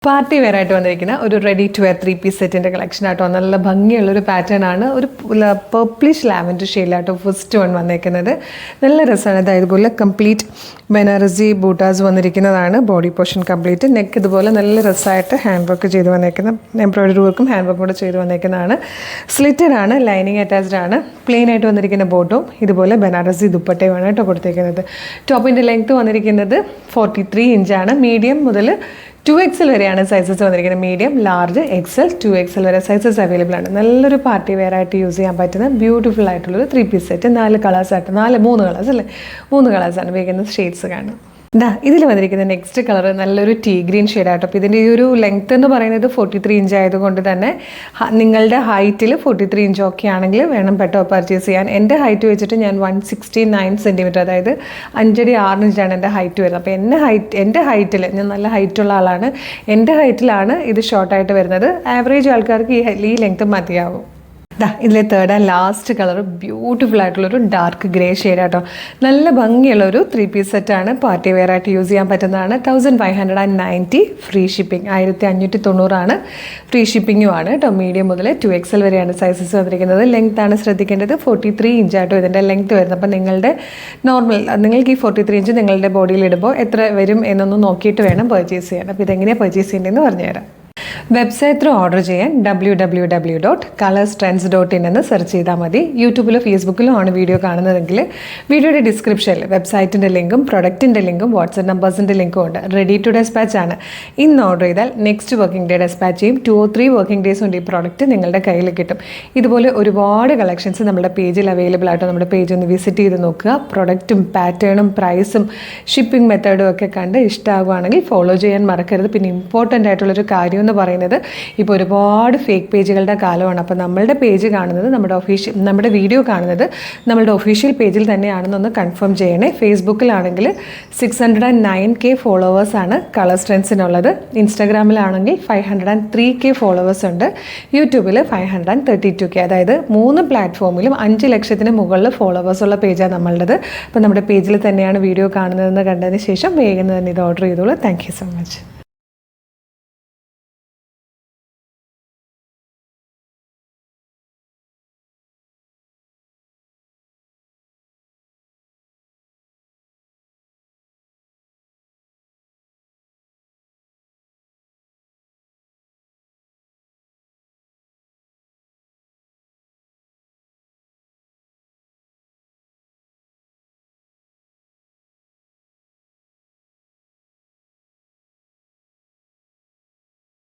Party wear ആയിട്ട് വന്നിരിക്കുന്ന ഒരു റെഡി ടു വെയർ 3-piece സെറ്റിൻ്റെ കളക്ഷൻ ആട്ടോ. നല്ല ഭംഗിയുള്ളൊരു പാറ്റേൺ ആണ്. ഒരു പർപ്പിളിഷ് ലാവൻഡർ ഷെയ്ഡിലാട്ടോ ഫസ്റ്റ് വൺ വന്നേക്കുന്നത്. നല്ല രസമാണ്. അതായത് ഇതുപോലെ കംപ്ലീറ്റ് ബനാറസി ബൂട്ടാസ് വന്നിരിക്കുന്നതാണ്. Body portion complete. നെക്ക് ഇതുപോലെ നല്ല രസമായിട്ട് ഹാൻഡ് വർക്ക് ചെയ്ത് വന്നേക്കുന്ന എംബ്രോയിഡറി വർക്കും ഹാൻഡ് വർക്കും കൂടെ ചെയ്ത് വന്നേക്കുന്നതാണ്. സ്ലിറ്റഡ് ആണ്, ലൈനിങ് അറ്റാച്ച്ഡ് ആണ്. പ്ലെയിൻ ആയിട്ട് വന്നിരിക്കുന്ന ബോട്ടും ഇതുപോലെ ബനാറസി ദുപ്പട്ടയുമാണ് കേട്ടോ കൊടുത്തേക്കുന്നത്. ടോപ്പിൻ്റെ ലെങ്ത്ത് വന്നിരിക്കുന്നത് 43 ഇഞ്ചാണ്. മീഡിയം മുതൽ 2XL വരെയാണ് സൈസസ് വന്നിരിക്കുന്നത്. മീഡിയം, ലാർജ്, XL, 2XL വരെ സൈസസ് അവൈലബിൾ ആണ്. നല്ലൊരു പാർട്ടി വെയർ ആയിട്ട് യൂസ് ചെയ്യാൻ പറ്റുന്ന ബ്യൂട്ടിഫുൾ ആയിട്ടുള്ളൊരു 3-piece സെറ്റ്. 4 കളേഴ്സായിട്ട് 3 കളേഴ്സ് അല്ലേ, 3 കളേഴ്സാണ് ഉപയോഗിക്കുന്ന ഷെയ്ഡ്സ് കാണും. ഇതിൽ വന്നിരിക്കുന്ന നെക്സ്റ്റ് കളർ നല്ലൊരു ടീ ഗ്രീൻ ഷെയ്ഡാട്ടോ. അപ്പോൾ ഇതിൻ്റെ ഈ ഒരു ലെങ്ത്ത് എന്ന് പറയുന്നത് 43 ഇഞ്ച് ആയതുകൊണ്ട് തന്നെ നിങ്ങളുടെ ഹൈറ്റിൽ 43 ഇഞ്ച് ഒക്കെ ആണെങ്കിൽ വേണം പെട്ടോ പർച്ചേസ് ചെയ്യാൻ. എൻ്റെ ഹൈറ്റ് വെച്ചിട്ട് ഞാൻ 169 സെൻറ്റിമീറ്റർ, അതായത് 5 അടി 6 ഇഞ്ചാണ് എൻ്റെ ഹൈറ്റ് വരുന്നത്. അപ്പോൾ എൻ്റെ ഹൈറ്റിൽ ഞാൻ നല്ല ഹൈറ്റുള്ള ആളാണ്. എൻ്റെ ഹൈറ്റിലാണ് ഇത് ഷോർട്ടായിട്ട് വരുന്നത്. ആവറേജ് ആൾക്കാർക്ക് ഈ ലെങ്ത്ത് മതിയാവും. ഇതിലെ third and last colour beautiful ആയിട്ടുള്ളൊരു ഡാർക്ക് ഗ്രേ ഷെയ്ഡാട്ടോ. നല്ല ഭംഗിയുള്ളൊരു 3-piece സെറ്റാണ്. പാർട്ടി വെയർ ആയിട്ട് യൂസ് ചെയ്യാൻ പറ്റുന്നതാണ്. 1590 ഫ്രീ ഷിപ്പിംഗ്, 1590 ഫ്രീ ഷിപ്പിങ്ങും ആണ് കേട്ടോ. മീഡിയം മുതൽ 2XL വരെയാണ് സൈസസ് വന്നിരിക്കുന്നത്. ലെങ്ത് ആണ് ശ്രദ്ധിക്കേണ്ടത്. 43 ഇഞ്ചാട്ടോ ഇതിൻ്റെ ലെങ്ത് വരുന്നത്. അപ്പം നിങ്ങൾക്ക് ഈ 43 ഇഞ്ച് നിങ്ങളുടെ ബോഡിയിൽ ഇടുമ്പോൾ എത്ര വരും എന്നൊന്ന് നോക്കിയിട്ട് വേണം പർച്ചേസ് ചെയ്യാൻ. അപ്പോൾ ഇതെങ്ങനെയാണ് പർച്ചേസ് ചെയ്യേണ്ടതെന്ന് പറഞ്ഞുതരാം. വെബ്സൈറ്റ് ത്രൂ ഓർഡർ ചെയ്യാൻ www.colorstrends.in എന്ന് സെർച്ച് ചെയ്താൽ മതി. യൂട്യൂബിലോ ഫേസ്ബുക്കിലോ ആണ് വീഡിയോ കാണുന്നതെങ്കിൽ വീഡിയോയുടെ ഡിസ്ക്രിപ്ഷനിൽ വെബ്സൈറ്റിൻ്റെ ലിങ്കും പ്രൊഡക്റ്റിൻ്റെ ലിങ്കും വാട്സ്ആപ്പ് നമ്പേഴ്സിൻ്റെ ലിങ്കും ഉണ്ട്. റെഡി ടു ഡെസ്പാച്ച് ആണ്. ഇന്ന് ഓർഡർ ചെയ്താൽ നെക്സ്റ്റ് വർക്കിംഗ് ഡേ ഡെസ്പാച്ച് ചെയ്യും. 2 or 3 വർക്കിംഗ് ഡേയ്സ് കൊണ്ട് ഈ പ്രോഡക്റ്റ് നിങ്ങളുടെ കയ്യിൽ കിട്ടും. ഇതുപോലെ ഒരുപാട് കളക്ഷൻസ് നമ്മുടെ പേജിൽ അവൈലബിൾ ആയിട്ടോ. നമ്മുടെ പേജ് ഒന്ന് വിസിറ്റ് ചെയ്ത് നോക്കുക. പ്രൊഡക്റ്റും പാറ്റേണും പ്രൈസും ഷിപ്പിംഗ് മെത്തേഡും ഒക്കെ കണ്ട് ഇഷ്ടമാകുകയാണെങ്കിൽ ഫോളോ ചെയ്യാൻ മറക്കരുത്. പിന്നെ ഇമ്പോർട്ടൻ്റ് ആയിട്ടുള്ളൊരു കാര്യം എന്ന് പറയുന്നത് ഇപ്പോൾ ഒരുപാട് ഫേക്ക് പേജുകളുടെ കാലമാണ്. അപ്പോൾ നമ്മളുടെ പേജ് കാണുന്നത് നമ്മുടെ വീഡിയോ കാണുന്നത് നമ്മളുടെ ഒഫീഷ്യൽ പേജിൽ തന്നെയാണെന്നൊന്ന് കൺഫേം ചെയ്യണേ. ഫേസ്ബുക്കിലാണെങ്കിൽ 609K ഫോളോവേഴ്സാണ് കളേഴ്സ് ട്രെൻഡ്സിനുള്ളത്. ഇൻസ്റ്റാഗ്രാമിലാണെങ്കിൽ 503K ഫോളോവേഴ്സ് ഉണ്ട്. യൂട്യൂബിൽ 532K. അതായത് 3 പ്ലാറ്റ്ഫോമിലും 5 ലക്ഷത്തിന് മുകളിൽ ഫോളോവേഴ്സുള്ള പേജാണ് നമ്മളുടേത്. അപ്പോൾ നമ്മുടെ പേജിൽ തന്നെയാണ് വീഡിയോ കാണുന്നതെന്ന് കണ്ടതിന് ശേഷം വേഗം തന്നെ ഇത് ഓർഡർ ചെയ്തോളൂ. Thank you so much.